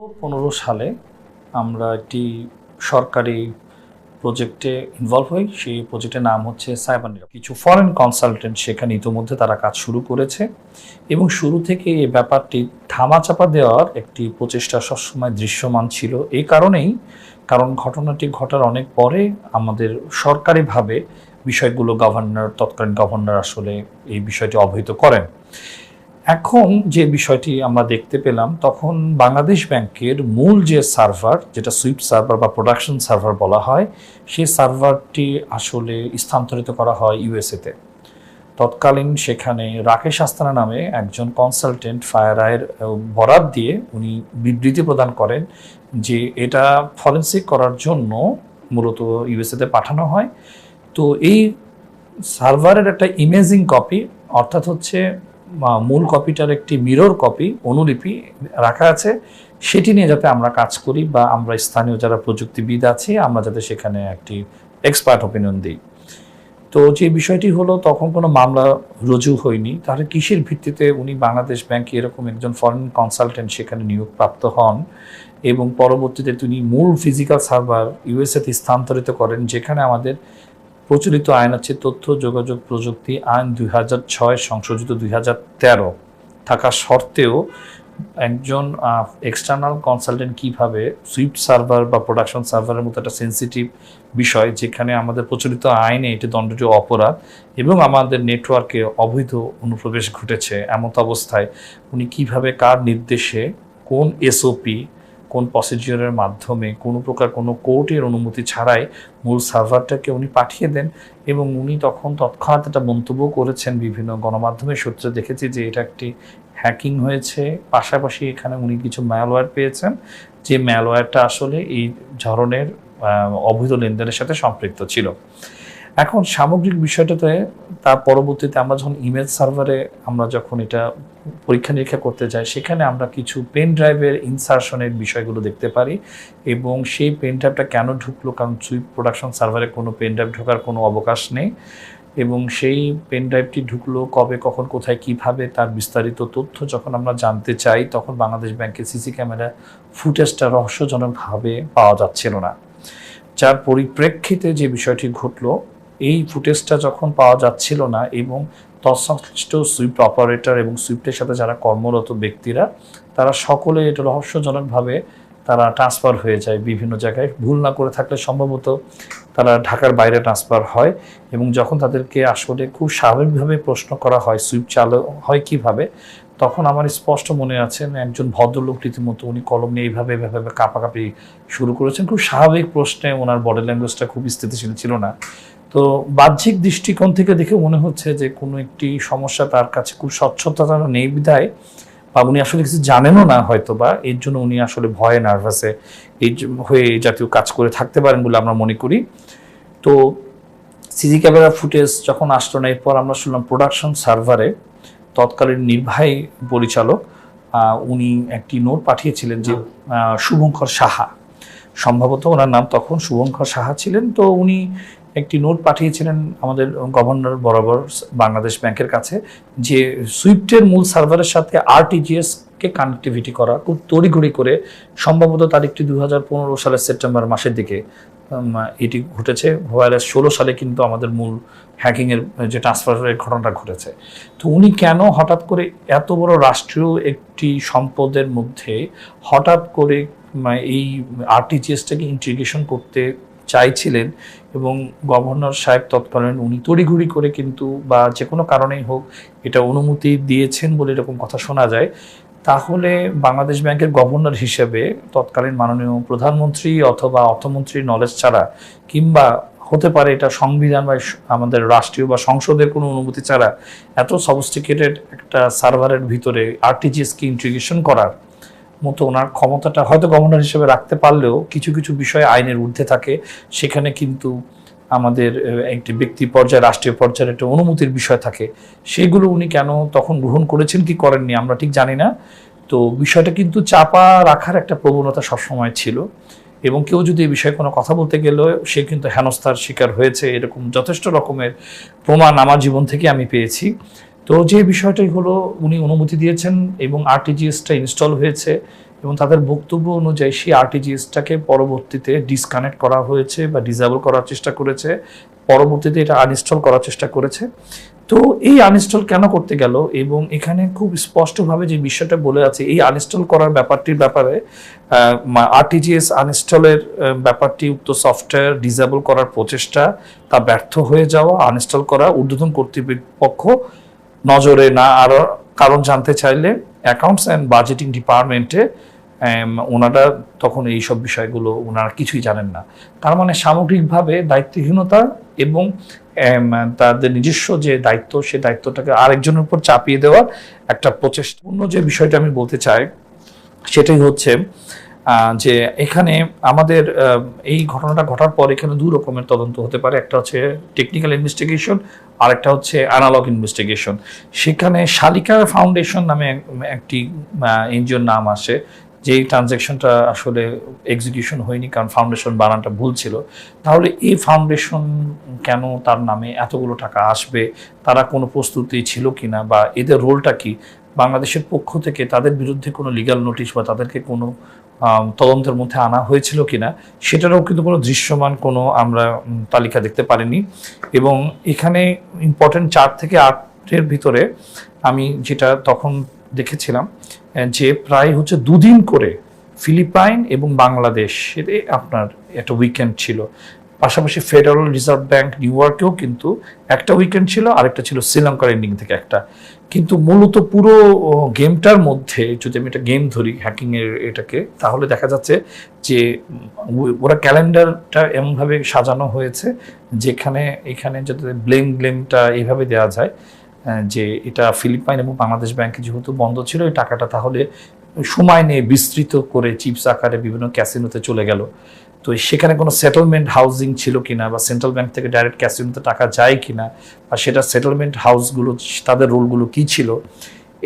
2015 সালে আমরা একটি সরকারি প্রজেক্টে ইনভলভ হই। সেই প্রজেক্টের নাম হচ্ছে সাইবার নিরাপত্তা। কিছু ফরেন কনসালটেন্ট সেখানে ইতোমধ্যে তারা কাজ শুরু করেছে এবং শুরু থেকে এই ব্যাপারটি ধামাচাপা দেওয়ার একটি প্রচেষ্টা সবসময় দৃশ্যমান ছিল। এই কারণ ঘটনাটি ঘটার অনেক পরে আমাদের সরকারিভাবে বিষয়গুলো তৎকালীন গভর্নর আসলে এই বিষয়টি অবহিত করেন। এখন যে বিষয়টি আমরা দেখতে পেলাম, তখন বাংলাদেশ ব্যাংকের মূল যে সার্ভার, যেটা সুইপ সার্ভার বা প্রোডাকশন সার্ভার বলা হয়, সেই সার্ভারটি আসলে স্থানান্তরিত করা হয় ইউএসএতে। তৎকালীন সেখানে রাকেশ আস্তানা নামে একজন কনসালটেন্ট ফায়ার বরাত দিয়ে উনি বিবৃতি প্রদান করেন যে এটা ফরেন্সিক করার জন্য মূলত ইউএসএতে পাঠানো হয়। তো এই সার্ভারের একটা ইমেজিং কপি, অর্থাৎ হচ্ছে মূল কপিটার একটি মিরর কপি, অনুলিপি রাখা আছে, সেটি নিয়ে যাতে আমরা কাজ করি বা আমরা স্থানীয় যারা প্রযুক্তিবিদ আছি আমরা যাতে সেখানে একটি এক্সপার্ট ওপিনিয়ন দিই। তো যে বিষয়টি হলো, তখন কোনো মামলা রুজু হয়নি। তাহলে কিসের ভিত্তিতে উনি বাংলাদেশ ব্যাংকে এরকম একজন ফরেন কনসালটেন্ট সেখানে নিয়োগপ্রাপ্ত হন এবং পরবর্তীতে তিনি মূল ফিজিক্যাল সার্ভার ইউএসএতে স্থানান্তরিত করেন, যেখানে আমাদের প্রচলিত আইন আছে তথ্য যোগাযোগ প্রযুক্তি আইন 2006 সংশোধিত 2013 থাকা সত্ত্বেও একজন এক্সটার্নাল কনসালটেন্ট কিভাবে সুইফট সার্ভার বা প্রোডাকশন সার্ভারের মতো একটা সেন্সিটিভ বিষয়, যেখানে আমাদের প্রচলিত আইনে এটি দণ্ডনীয় অপরাধ এবং আমাদের নেটওয়ার্কে অবৈধ অনুপ্রবেশ ঘটেছে, এমত অবস্থায় উনি কিভাবে কার নির্দেশে কোন এসওপি কোন প্রসিডিওরের মাধ্যমে কোনো প্রকার কোনো কোর্টের অনুমতি ছাড়াই মূল সার্ভারটাকে উনি পাঠিয়ে দেন। এবং উনি তখন তৎক্ষণাৎ একটা মন্তব্য করেছেন, বিভিন্ন গণমাধ্যমের সূত্রে দেখেছি যে এটা একটি হ্যাকিং হয়েছে, পাশাপাশি এখানে উনি কিছু ম্যালওয়্যার পেয়েছেন, যে ম্যালওয়্যারটা আসলে এই ধরনের অবৈধ লেনদেনের সাথে সম্পৃক্ত ছিল। এখন সামগ্রিক বিষয়টাতে তার পরবর্তীতে আমরা যখন ইমেজ সার্ভারে আমরা যখন এটা পরীক্ষা নিরীক্ষা করতে যাই, সেখানে আমরা কিছু পেন ড্রাইভের ইনসারশনের বিষয়গুলো দেখতে পারি এবং সেই পেন ড্রাইভটা কেন ঢুকলো, কারণ সুইপ প্রোডাকশন সার্ভারে কোনো পেন ড্রাইভ ঢোকার কোনো অবকাশ নেই এবং সেই পেন ড্রাইভটি ঢুকলো কবে, কখন, কোথায়, কিভাবে, তার বিস্তারিত তথ্য যখন আমরা জানতে চাই, তখন বাংলাদেশ ব্যাংকের সিসি ক্যামেরা ফুটেজটা রহস্যজনকভাবে পাওয়া যাচ্ছিল না। যার পরিপ্রেক্ষিতে যে বিষয়টি ঘটলো, এই ফুটেজটা যখন পাওয়া যাচ্ছিল না এবং তৎসংশ্লিষ্ট সুইফট অপারেটর এবং সুইফটের সাথে যারা কর্মরত ব্যক্তিরা, তারা সকলে এটা রহস্যজনকভাবে তারা ট্রান্সফার হয়ে যায় বিভিন্ন জায়গায়। ভুল না করে থাকলে সম্ভবত তারা ঢাকার বাইরে ট্রান্সফার হয় এবং যখন তাদেরকে আসলে খুব স্বাভাবিকভাবে প্রশ্ন করা হয় সুইফট চালু হয় কিভাবে, তখন আমার স্পষ্ট মনে আছে একজন ভদ্রলোক রীতিমতো উনি কলম নিয়ে এইভাবে কাঁপাকাঁপি শুরু করেছেন। খুব স্বাভাবিক প্রশ্নে ওনার বডি ল্যাঙ্গুয়েজটা খুব স্থিতিশীল ছিল না। তো বাহ্যিক দৃষ্টিকোণ থেকে দেখে মনে হচ্ছে যে কোনো একটি সমস্যা তার কাছে খুব স্বচ্ছতা নেই বিধায়, বা উনি আসলে কিছু জানেনও না হয়তো, বা এর জন্য উনি আসলে ভয়ে নার্ভাসে হয়ে এই জাতীয় কাজ করে থাকতে পারেন বলে আমরা মনে করি। তো সিসি ক্যামেরা ফুটেজ যখন আসলো না, এরপর আমরা শুনলাম প্রোডাকশন সার্ভারে তৎকালীন নির্বাহী পরিচালক উনি একটি নোট পাঠিয়েছিলেন যে শুভঙ্কর সাহা, সম্ভবত ওনার নাম তখন শুভঙ্কর সাহা ছিলেন। তো উনি একটি নোট পাঠিয়েছিলেন আমাদের গভর্নর বরাবর বাংলাদেশ ব্যাংকের কাছে, যে সুইফটের মূল সার্ভারের সাথে আরটিজিএসকে কানেক্টিভিটি করা খুব তড়িঘড়ি করে, সম্ভবত তারিখটি 2015 সালের সেপ্টেম্বর মাসের দিকে এটি ঘটেছে। 2016 সালে কিন্তু আমাদের মূল হ্যাকিংয়ের যে ট্রান্সফারের ঘটনাটা ঘটেছে। তো উনি কেন হঠাৎ করে এত বড় রাষ্ট্রীয় একটি সম্পদের মধ্যে হঠাৎ করে এই আরটিজিএসটাকে ইন্টিগ্রেশন করতে চাইছিলেন, এবং গভর্নর সাহেব তৎকালীন উনি তড়িঘড়ি করে কিন্তু বা যে কোনো কারণেই হোক এটা অনুমতি দিয়েছেন বলে এরকম কথা শোনা যায়। তাহলে বাংলাদেশ ব্যাংকের গভর্নর হিসেবে তৎকালীন মাননীয় প্রধানমন্ত্রী অথবা অর্থমন্ত্রীর নলেজ ছাড়া, কিংবা হতে পারে এটা সংবিধান বা আমাদের রাষ্ট্রীয় বা সংসদের কোনো অনুমতি ছাড়া, এত সফিস্টিকেটেড একটা সার্ভারের ভিতরে আরটিজিএসকে ইন্টিগ্রেশন করার মতো ওনার ক্ষমতাটা হয়তো গভর্নর হিসেবে রাখতে পারলেও কিছু কিছু বিষয় আইনের ঊর্ধ্বে থাকে। সেখানে কিন্তু আমাদের একটি ব্যক্তি পর্যায়ে, রাষ্ট্রীয় পর্যায়ের একটা অনুমতির বিষয় থাকে, সেগুলো উনি কেন তখন গ্রহণ করেছেন কি করেননি আমরা ঠিক জানি না। তো বিষয়টা কিন্তু চাপা রাখার একটা প্রবণতা সবসময় ছিল এবং কেউ যদি এই বিষয়ে কোনো কথা বলতে গেলেও সে কিন্তু হেনস্থার শিকার হয়েছে, এরকম যথেষ্ট রকমের প্রমাণ আমার জীবন থেকে আমি পেয়েছি। তো যে বিষয়টাই হলো উনি অনুমতি দিয়েছেন এবং আরটিজিএসটা ইনস্টল হয়েছে এবং তাদের বক্তব্য অনুযায়ী সেই আরটিজিএসটাকে পরবর্তীতে ডিসকানেক্ট করা হয়েছে বা ডিসেবল করার চেষ্টা করেছে, পরবর্তীতে এটা আনইনস্টল করার চেষ্টা করেছে। তো এই আনইনস্টল কেন করতে গেল, এবং এখানে খুব স্পষ্টভাবে যে বিষয়টা বলে আছে, এই আনইনস্টল করার ব্যাপারে আরটিজিএস আনইনস্টলের ব্যাপারটি উক্ত সফটওয়্যার ডিসেবল করার প্রচেষ্টা তা ব্যর্থ হয়ে যাওয়া, আনইনস্টল করা ঊর্ধ্বতন কর্তৃপক্ষ নজরে না আর কারণ জানতে চাইলে অ্যাকাউন্টস অ্যান্ড বাজেটিং ডিপার্টমেন্টে ওনারা তখন এই সব বিষয়গুলো ওনারা কিছুই জানেন না। তার মানে সামগ্রিকভাবে দায়িত্বহীনতা এবং তাদের নিজস্ব যে দায়িত্ব, সে দায়িত্বটাকে আরেকজনের উপর চাপিয়ে দেওয়ার একটা প্রচেষ্টা। অন্য যে বিষয়টা আমি বলতে চাই সেটাই হচ্ছে যে এখানে আমাদের এই ঘটনাটা ঘটার পর এখানে দু রকমের তদন্ত হতে পারে। একটা হচ্ছে টেকনিক্যাল ইনভেস্টিগেশন, আর একটা হচ্ছে অ্যানালগ ইনভেস্টিগেশন। সেখানে শালিকা ফাউন্ডেশন নামে একটি এনজিওর নাম আসে, যেই ট্রানজ্যাকশনটা আসলে এক্সিকিউশন হয়নি কারণ ফাউন্ডেশন বানানটা ভুল ছিল। তাহলে এই ফাউন্ডেশন কেন তার নামে এতগুলো টাকা আসবে, তারা কোনো প্রস্তুতি ছিল কিনা, বা এদের রোলটা কি, বাংলাদেশের পক্ষ থেকে তাদের বিরুদ্ধে কোনো লিগ্যাল নোটিশ বা তাদেরকে কোনো তদন্তের মধ্যে আনা হয়েছিল কিনা, সেটারও কিন্তু কোনো দৃশ্যমান কোনো আমরা তালিকা দেখতে পারিনি। এবং এখানে ইম্পর্টেন্ট 4 থেকে 8-এর ভিতরে আমি যেটা তখন দেখেছিলাম যে প্রায় হচ্ছে 2 দিন করে ফিলিপাইন এবং বাংলাদেশ এতে আপনার একটা উইকেন্ড ছিল। পাশাপাশি ফেডারেল রিজার্ভ ব্যাংক নিউ ইয়র্কেও কিন্তু একটা উইকেন্ড ছিল, আরেকটা ছিল শ্রীলঙ্কার এন্ডিং থেকে একটা। কিন্তু মূলত পুরো গেমটার মধ্যে যদি আমি একটা গেম ধরি হ্যাকিংয়ের এটাকে, তাহলে দেখা যাচ্ছে যে ওরা ক্যালেন্ডারটা এমনভাবে সাজানো হয়েছে যেখানে এখানে যাতে ব্লেমটা এইভাবে দেওয়া যায় যে এটা ফিলিপাইন এবং বাংলাদেশ ব্যাংকে যেহেতু বন্ধ ছিল, এই টাকাটা তাহলে সময় নিয়ে বিস্তৃত করে চিপস আকারে বিভিন্ন ক্যাসিনোতে চলে গেল। তো সেখানে কোনো সেটেলমেন্ট হাউজিং ছিল কিনা, বা সেন্ট্রাল ব্যাংক থেকে ডাইরেক্ট ক্যাসিনোতে টাকা যায় কিনা, বা সেটা সেটেলমেন্ট হাউসগুলো তাদের রোলগুলো কি ছিল,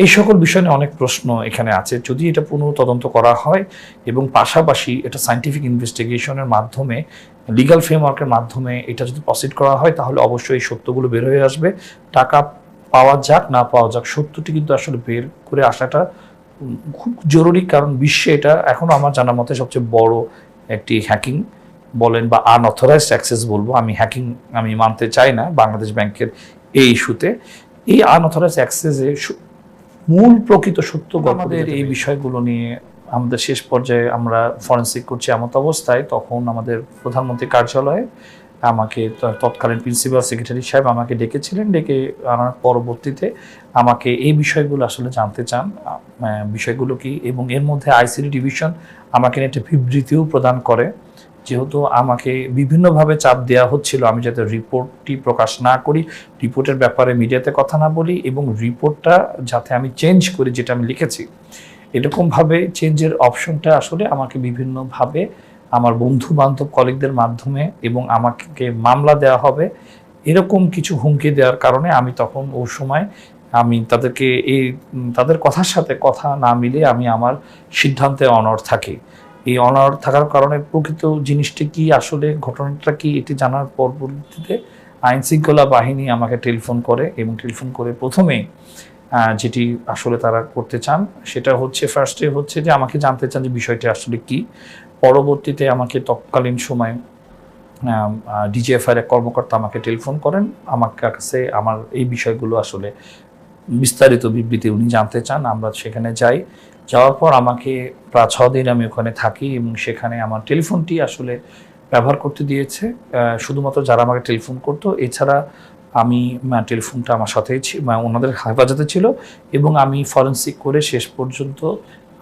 এই সকল বিষয় নিয়ে অনেক প্রশ্ন এখানে আছে। যদি এটা পুনঃ তদন্ত করা হয় এবং পাশাপাশি এটা সায়েন্টিফিক ইনভেস্টিগেশনের মাধ্যমে, লিগ্যাল ফ্রেমওয়ার্কের মাধ্যমে এটা যদি প্রসিড করা হয়, তাহলে অবশ্যই এই সত্যগুলো বের হয়ে আসবে। টাকা পাওয়া যাক না পাওয়া যাক, সত্যটি কিন্তু আসলে বের করে আসাটা খুব জরুরি, কারণ বিশ্বে এটা এখনো আমার জানা মতে সবচেয়ে বড় একটি হ্যাকিং বলেন বা আনঅথরাইজড অ্যাক্সেস বলবো, আমি হ্যাকিং আমি মানতে চাই না বাংলাদেশ ব্যাংকের এই ইস্যুতে। এই আনঅথরাইজড অ্যাক্সেসে মূল প্রকৃত সত্য আমাদের এই বিষয়গুলো নিয়ে আমাদের শেষ পর্যায়ে আমরা ফরেন্সিক করছি এমত অবস্থায়, তখন আমাদের প্রধানমন্ত্রী কার্যালয়ে আমাকে তৎকালীন প্রিন্সিপাল সেক্রেটারি সাহেব আমাকে ডেকেছিলেন। ডেকে আনার পরবর্তীতে আমাকে এই বিষয়গুলো আসলে জানতে চান, বিষয়গুলো কি, এবং এর মধ্যে আইসিটি ডিভিশন আমাকে একটা বিবৃতিও প্রদান করে, যেহেতু আমাকে বিভিন্নভাবে চাপ দেওয়া হচ্ছিল আমি যাতে রিপোর্টটি প্রকাশ না করি, রিপোর্টের ব্যাপারে মিডিয়াতে কথা না বলি, এবং রিপোর্টটা যাতে আমি চেঞ্জ করি যেটা আমি লিখেছি। এরকমভাবে চেঞ্জের অপশনটা আসলে আমাকে বিভিন্নভাবে আমার বন্ধু বান্ধব কলিগদের মাধ্যমে এবং আমাকে মামলা দেওয়া হবে এরকম কিছু হুমকি দেওয়ার কারণে আমি তখন ওই সময় আমি তাদেরকে তাদের কথার সাথে কথা না মিলে আমি আমার সিদ্ধান্তে অনড় থাকি। এই অনড় থাকার কারণে প্রকৃত জিনিসটি কি, আসলে ঘটনাটা কি, এটি জানার পরবর্তীতে আইন শৃঙ্খলা বাহিনী আমাকে টেলিফোন করে, এবং টেলিফোন করে প্রথমেই যেটি আসলে তারা করতে চান সেটা হচ্ছে ফার্স্টে হচ্ছে যে আমাকে জানতে চান যে বিষয়টি আসলে কি। পরবর্তীতে আমাকে তৎকালীন সময় ডিজিএফআইয়ের এক কর্মকর্তা আমাকে টেলিফোন করেন, আমার কাছে আমার এই বিষয়গুলো আসলে বিস্তারিত বিবৃতি উনি জানতে চান। আমরা সেখানে যাই, যাওয়ার পর আমাকে প্রায় 6 দিন আমি ওখানে থাকি, এবং সেখানে আমার টেলিফোনটি আসলে ব্যবহার করতে দিয়েছে শুধুমাত্র যারা আমাকে টেলিফোন করতো, এছাড়া আমি টেলিফোনটা আমার সাথেই ওনাদের হেফাজতে ছিল। এবং আমি ফরেন্সিক করে শেষ পর্যন্ত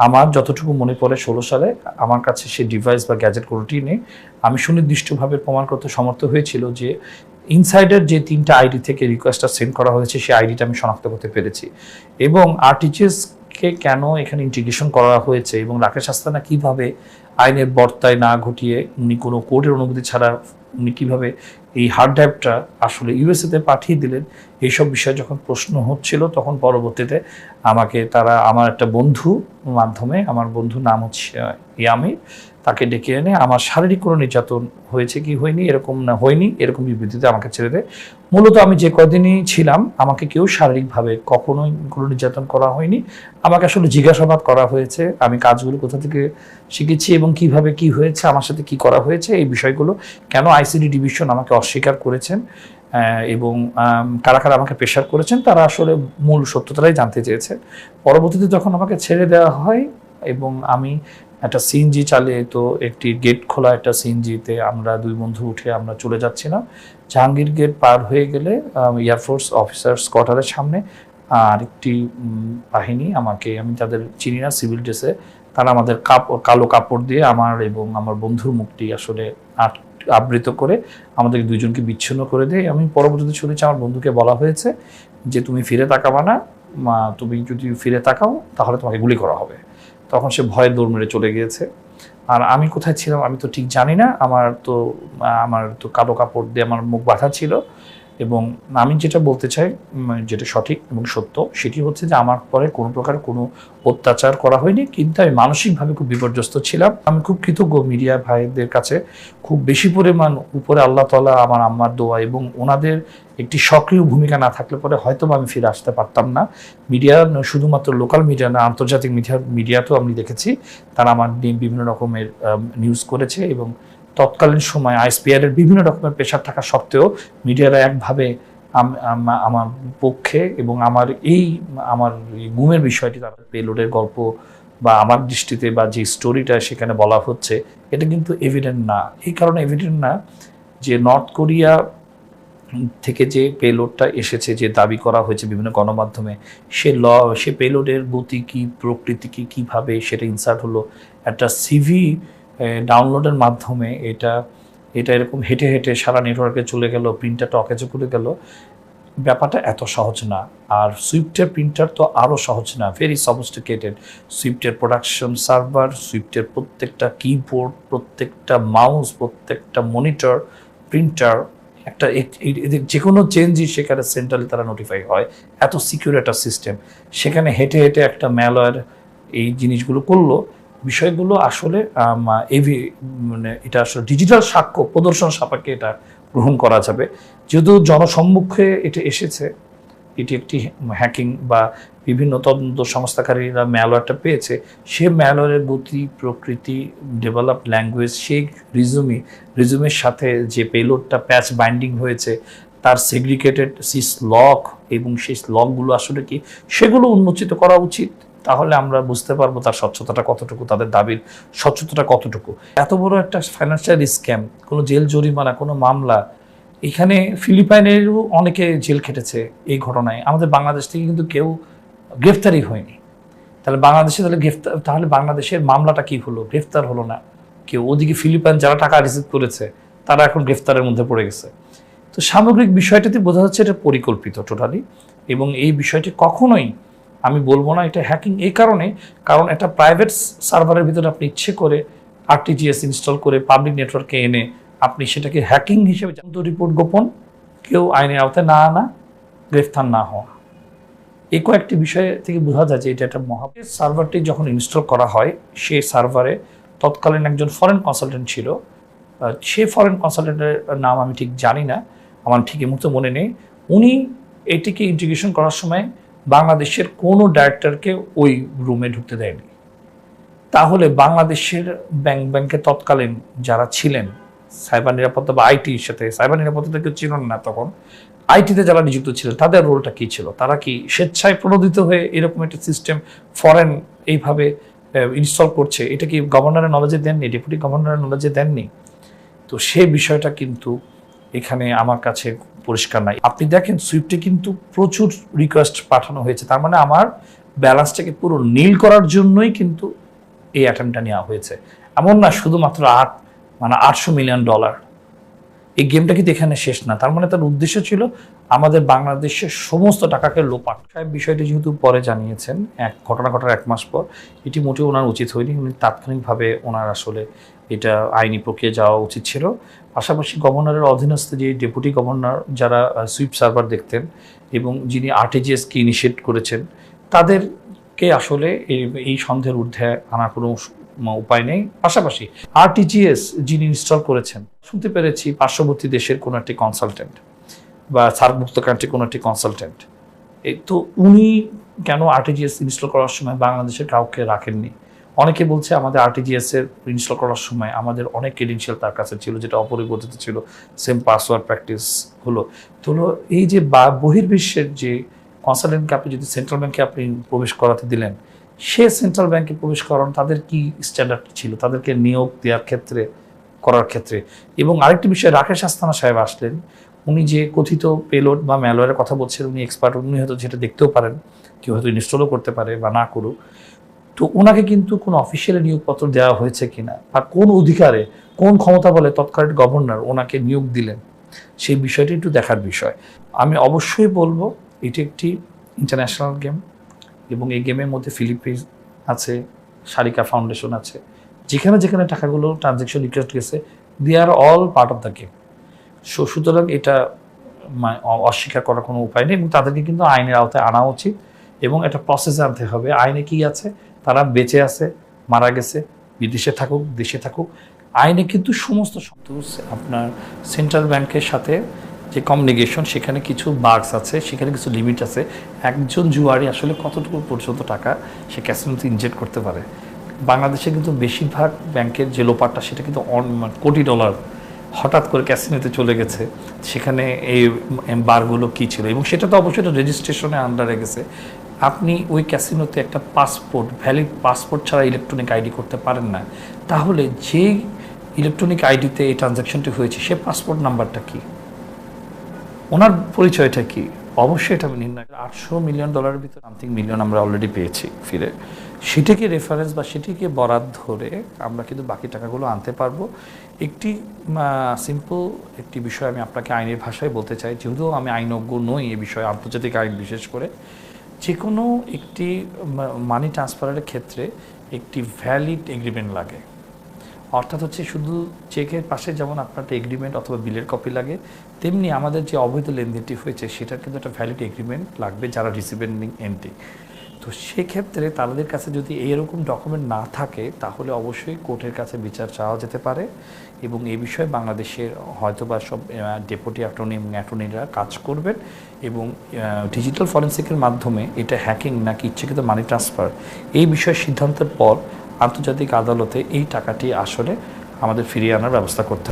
আমার যতটুকু মনে পড়ে 16 সালে আমার কাছে সে ডিভাইস বা গ্যাজেট কোনোটি নেই। আমি সুনির্দিষ্টভাবে প্রমাণ করতে সমর্থ হয়েছিল যে ইনসাইডার যে 3টা আইডি থেকে রিকোয়েস্টটা সেন্ড করা হয়েছে সেই আইডিটা আমি শনাক্ত করতে পেরেছি, এবং আরটিজিএসকে কেন এখানে ইন্টিগ্রেশন করা হয়েছে, এবং রাকেশ আস্তানা কীভাবে আইনের বর্তায় না ঘটিয়ে উনি কোনো কোর্টের অনুমতি ছাড়া উনি কীভাবে এই হার্ড ড্রাইভটা আসলে ইউএসএতে পাঠিয়ে দিলেন, এইসব বিষয়ে যখন প্রশ্ন হচ্ছিল, তখন পরবর্তীতে আমাকে তারা আমার একটা বন্ধু মাধ্যমে, আমার বন্ধুর নাম হচ্ছে ইয়ামির, তাকে ডেকে এনে আমার শারীরিক কোনো নির্যাতন হয়েছে কি হয়নি এরকম না হয়নি এরকম বিবৃতিতে আমাকে ছেড়ে দেয়। মূলত আমি যে কদিনই ছিলাম আমাকে কেউ শারীরিকভাবে কখনোই কোনো নির্যাতন করা হয়নি। আমাকে আসলে জিজ্ঞাসাবাদ করা হয়েছে আমি কাজগুলো কোথা থেকে শিখেছি এবং কিভাবে কি হয়েছে, আমার সাথে কি করা হয়েছে, এই বিষয়গুলো কেন আইসিডি ডিভিশন আমাকে অস্বীকার করেছেন এবং কারা কারা আমাকে প্রেশার করেছেন তারা আসলে মূল সত্যতাই জানতে চেয়েছে। পরবর্তীতে যখন আমাকে ছেড়ে দেওয়া হয় এবং আমি একটা সিএনজি চালিয়ে, তো একটি গেট খোলা একটা সিএনজিতে আমরা দুই বন্ধু উঠে আমরা চলে যাচ্ছিলাম। জাহাঙ্গীর গেট পার হয়ে গেলে এয়ারফোর্স অফিসার্স কোয়ার্টারের সামনে আর একটি বাহিনী আমাকে, আমি তাদের চিনি না, সিভিল ড্রেসে, তারা আমাদের কালো কাপড় দিয়ে আমার এবং আমার বন্ধুর মুখটি আসলে আবৃত করে আমাদের দুইজনকে বিচ্ছিন্ন করে দেয়। আমি পরবর্তীতে শুনেছি আমার বন্ধুকে বলা হয়েছে যে তুমি ফিরে তাকাবা না, তুমি যদি ফিরে তাকাও তাহলে তোমাকে গুলি করা হবে। তখন সে ভয়ে দৌড় মেরে চলে গিয়েছে। আর আমি কোথায় ছিলাম আমি তো ঠিক জানি না। আমার তো কালো কাপড় দিয়ে আমার মুখ বাঁধা ছিল এবং আমি যেটা বলতে চাই যেটা সঠিক এবং সত্য সেটি হচ্ছে যে আমার পরে কোনো প্রকার কোনো অত্যাচার করা হয়নি, কিন্তু আমি মানসিকভাবে খুব বিপর্যস্ত ছিলাম। আমি খুব কৃতজ্ঞ মিডিয়া ভাইদের কাছে, খুব বেশি পরিমাণ উপরে আল্লাহ তাআলা আমার আম্মার দোয়া এবং ওনাদের একটি সক্রিয় ভূমিকা না থাকলে পরে হয়তো আমি ফিরে আসতে পারতাম না। মিডিয়া শুধুমাত্র লোকাল মিডিয়া না, আন্তর্জাতিক মিডিয়াতেও আমি দেখেছি তারা আমার নিয়ে বিভিন্ন রকমের নিউজ করেছে এবং তৎকালীন সময় আইএসপিআর এর বিভিন্ন রকমের প্রেশার থাকা সত্ত্বেও মিডিয়ারা একভাবে আমার পক্ষে এবং আমার গুমের বিষয়টি, তাদের পেলোডের গল্প বা আমার দৃষ্টিতে বা যে স্টোরিটা সেখানে বলা হচ্ছে এটা কিন্তু এভিডেন্ট না। এই কারণে এভিডেন্ট না যে নর্থ কোরিয়া থেকে যে পেলোডটা এসেছে, যে দাবি করা হয়েছে বিভিন্ন গণমাধ্যমে, সে পেলোডের গতি কি, প্রকৃতি কি, কীভাবে সেটা ইনসার্ট হলো একটা সিভি ডাউনলোডের মাধ্যমে, এটা এরকম হেঁটে হেঁটে সারা নেটওয়ার্কে চলে গেল, প্রিন্টারটা অকেজো করে গেল, ব্যাপারটা এত সহজ না। আর সুইফটের প্রিন্টার তো আরও সহজ না, ভেরি সফিস্টিকেটেড। সুইফটের প্রোডাকশন সার্ভার, সুইফটের প্রত্যেকটা কিবোর্ড, প্রত্যেকটা মাউস, প্রত্যেকটা মনিটর, প্রিন্টার, একটা যে কোনো চেঞ্জই সেখানে সেন্ট্রালি তারা নোটিফাই হয়। এত সিকিউর একটা সিস্টেম, সেখানে হেঁটে হেঁটে একটা ম্যালওয়্যার এই জিনিসগুলো করলো। বিষয়গুলো আসলে মানে এটা আসলে ডিজিটাল সাক্ষ্য প্রদর্শন সাপেক্ষে এটা গ্রহণ করা যাবে। যেহেতু জনসম্মুখে এটা এসেছে, এটি একটি হ্যাকিং বা বিভিন্ন তদন্ত সংস্থাকারীরা ম্যালওয়্যারটা পেয়েছে, সে ম্যালওয়্যারের গতি, প্রকৃতি, ডেভেলপ ল্যাঙ্গুয়েজ, সেই রিজুমের সাথে যে পেলোডটা প্যাচ বাইন্ডিং হয়েছে, তার সেগ্রিগেটেড সিস লক এবং সেই লকগুলো আসলে কি, সেগুলো উন্মোচিত করা উচিত। তাহলে আমরা বুঝতে পারবো তার স্বচ্ছতাটা কতটুকু, তাদের দাবির স্বচ্ছতাটা কতটুকু। এত বড় একটা ফাইন্যান্সিয়াল স্ক্যাম, কোনো জেল জরিমানা, কোনো মামলা, এখানে ফিলিপাইনেরও অনেকে জেল খেটেছে এই ঘটনায়। আমাদের বাংলাদেশ থেকে কিন্তু কেউ গ্রেফতারই হয়নি। তাহলে বাংলাদেশের মামলাটা কি হলো, গ্রেফতার হলো না কেউ। ওদিকে ফিলিপাইন যারা টাকা রিসিভ করেছে তারা এখন গ্রেফতারের মধ্যে পড়ে গেছে। তো সামগ্রিক বিষয়টাতে বোঝা যাচ্ছে এটা পরিকল্পিত টোটালি, এবং এই বিষয়টি কখনোই আমি বলবো না এটা হ্যাকিং। এই কারণ একটা প্রাইভেট সার্ভারের ভিতরে আপনি ইচ্ছে করে আরটিজিএস ইনস্টল করে পাবলিক নেটওয়ার্কে এনে আপনি সেটাকে হ্যাকিং হিসেবে, রিপোর্ট গোপন, কেউ আইনের আওতায় না আনা, গ্রেফতার না হওয়া, এই কয়েকটি বিষয় থেকে বোঝা যায় যে এটা একটা সার্ভারটি যখন ইনস্টল করা হয়, সেই সার্ভারে তৎকালীন একজন ফরেন কনসালটেন্ট ছিল। সেই ফরেন কনসালটেন্টের নাম আমি ঠিক জানি না, আমার ঠিক এই মুহূর্তে মনে নেই। উনি এটিকে ইন্টিগ্রেশন করার সময় বাংলাদেশের কোনো ডাইরেক্টরকে ওই রুমে ঢুকতে দেয়নি। তাহলে বাংলাদেশের ব্যাংকে তৎকালীন যারা ছিলেন সাইবার নিরাপত্তা বা আইটির সাথে, সাইবার নিরাপত্তা কেউ ছিলেন না তখন, আইটিতে যারা নিযুক্ত ছিলেন তাদের রোলটা কী ছিল? তারা কি স্বেচ্ছায় প্রণোদিত হয়ে এরকম একটা সিস্টেম ফরেন এইভাবে ইনস্টল করছে, এটা কি গভর্নরের নলেজে দেননি, ডেপুটি গভর্নরের নলেজে দেননি? তো সেই বিষয়টা কিন্তু এখানে আমার কাছে পরিষ্কার নাই। আপনি দেখেন সুইফটে কিন্তু প্রচুর রিকোয়েস্ট পাঠানো হয়েছে, তার মানে আমার ব্যালেন্সটাকে পুরো নীল করার জন্যই কিন্তু এই অ্যাটেম্পটা নেওয়া হয়েছে। এমন না শুধুমাত্র $800 মিলিয়ন। এই গেমটা কিন্তু এখানে শেষ না, তার মানে তার উদ্দেশ্য ছিল আমাদের বাংলাদেশের সমস্ত টাকাকে লোপাট। সাহেব বিষয়টি যেহেতু পরে জানিয়েছেন, ঘটনা ঘটার 1 মাস পর, এটি মোটেও ওনার উচিত হয়নি। উনি তাৎক্ষণিকভাবে ওনার আসলে এটা আইনি প্রক্রিয়া যাওয়া উচিত ছিল। পাশাপাশি গভর্নরের অধীনস্থ যে ডেপুটি গভর্নর যারা সুইফট সার্ভার দেখতেন এবং যিনি আরটিজিএসকে ইনিশিয়েট করেছেন, তাদেরকে আসলে এই সন্দেহের ঊর্ধ্বে আনার কোনো উপায় নেই। পাশাপাশি আরটিজিএস যিনি ইনস্টল করেছেন, শুনতে পেরেছি পার্শ্ববর্তী দেশের কোনো একটি কনসালটেন্ট বা সার্কভুক্ত কান্ট্রি কোনো একটি কনসালটেন্ট, এই তো উনি কেন আরটিজিএস ইনস্টল করার সময় বাংলাদেশের কাউকে রাখেননি? অনেকে বলছে আমাদের আরটিজিএস এর ইনস্টল করার সময় আমাদের অনেক ক্রেডেনশিয়াল তার কাছে ছিল, যেটা অপরিবর্তিত ছিল, সেম পাসওয়ার্ড প্র্যাকটিস হলো। তো এই যে বহির্বিশ্বের যে কনসালটেন্টকে আপনি যদি সেন্ট্রাল ব্যাংকে আপনি প্রবেশ করাতে দিলেন, সে সেন্ট্রাল ব্যাংকে প্রবেশ করান তাদের কি স্ট্যান্ডার্ড ছিল তাদেরকে নিয়োগ দেওয়ার ক্ষেত্রে, করার ক্ষেত্রে? এবং আরেকটি বিষয়, রাকেশ আস্তানা সাহেব আসলেন, উনি যে কথিত পেলোড বা ম্যালওয়্যারের কথা বলছেন, উনি এক্সপার্ট, উনি হয়তো যেটা দেখতেও পারেন, কেউ হয়তো ইনস্টলও করতে পারে বা না করুক। তো ওনাকে কিন্তু কোনো অফিসিয়ালি নিয়োগপত্র দেওয়া হয়েছে কিনা বা কোন অধিকারে, কোন ক্ষমতা বলে তৎকালীন গভর্নর ওনাকে নিয়োগ দিলেন, সেই বিষয়টি একটু দেখার বিষয়। আমি অবশ্যই বলবো এটি একটি ইন্টারন্যাশনাল গেম এবং এই গেমের মধ্যে ফিলিপিন্স আছে, সারিকা ফাউন্ডেশন আছে, যেখানে যেখানে টাকাগুলো ট্রানজ্যাকশন রিকোয়েস্ট গেছে, they are all part of the game. সুতরাং এটা অস্বীকার করার কোনো উপায় নেই এবং তাদেরকে কিন্তু আইনের আওতায় আনা উচিত এবং একটা প্রসেস আনতে হবে। আইনে কি আছে, তারা বেঁচে আছে, মারা গেছে, বিদেশে থাকুক, দেশে থাকুক, আইনে কিন্তু সমস্ত আপনার সেন্ট্রাল ব্যাংকের সাথে যে কমিউনিকেশন, সেখানে কিছু বাগস আছে, সেখানে কিছু লিমিট আছে। একজন জুয়ারি আসলে কতটুকু পর্যন্ত টাকা সে ক্যাসিনোতে ইনজেক্ট করতে পারে। বাংলাদেশে কিন্তু বেশিরভাগ ব্যাংকের যে লোপারটা সেটা কিন্তু কোটি ডলার হঠাৎ করে ক্যাসিনোতে চলে গেছে, সেখানে এই বারগুলো কী ছিল এবং সেটা তো অবশ্যই রেজিস্ট্রেশনে আন্ডারে গেছে। আপনি ওই ক্যাসিনোতে একটা পাসপোর্ট, ভ্যালিড পাসপোর্ট ছাড়া ইলেকট্রনিক আইডি করতে পারেন না। তাহলে যে ইলেকট্রনিক আইডিতে এই ট্রানজ্যাকশনটি হয়েছে সে পাসপোর্ট নাম্বারটা কি, ওনার পরিচয়টা কি, অবশ্যই এটা নির্ণয়। $800 মিলিয়ন ভিতরে সামথিং মিলিয়ন আমরা অলরেডি পেয়েছি ফিরে, সেটিকে রেফারেন্স বা সেটিকে বরাদ ধরে আমরা কিন্তু বাকি টাকাগুলো আনতে পারবো। একটি সিম্পল একটি বিষয় আমি আপনাকে আইনের ভাষায় বলতে চাই, যেহেতু আমি আইনজ্ঞ নই এ বিষয়ে, আন্তর্জাতিক আইন বিশেষ করে, যে কোনো একটি মানি ট্রান্সফারের ক্ষেত্রে একটি ভ্যালিড এগ্রিমেন্ট লাগে। অর্থাৎ হচ্ছে শুধু চেকের পাশে যেমন আপনার একটা এগ্রিমেন্ট অথবা বিলের কপি লাগে, তেমনি আমাদের যে অবৈধ লেনদেনটি হয়েছে সেটার কিন্তু একটা ভ্যালিড এগ্রিমেন্ট লাগবে যারা রিসিভেন্ডিং এন্টি। তো সেক্ষেত্রে তাদের কাছে যদি এরকম ডকুমেন্ট না থাকে তাহলে অবশ্যই কোর্টের কাছে বিচার চাওয়া যেতে পারে এবং এই বিষয়ে বাংলাদেশের হয়তোবা সব ডেপুটি অ্যাটর্নি এবং অ্যাটর্নিরা কাজ করবেন এবং ডিজিটাল ফরেন্সিকের মাধ্যমে এটা হ্যাকিং নাকি ইচ্ছাকৃত মানি ট্রান্সফার, এই বিষয়ে সিদ্ধান্তের পর আন্তর্জাতিক আদালতে এই টাকাটি আসলে আমাদের ফিরিয়ে আনার ব্যবস্থা করতে হবে।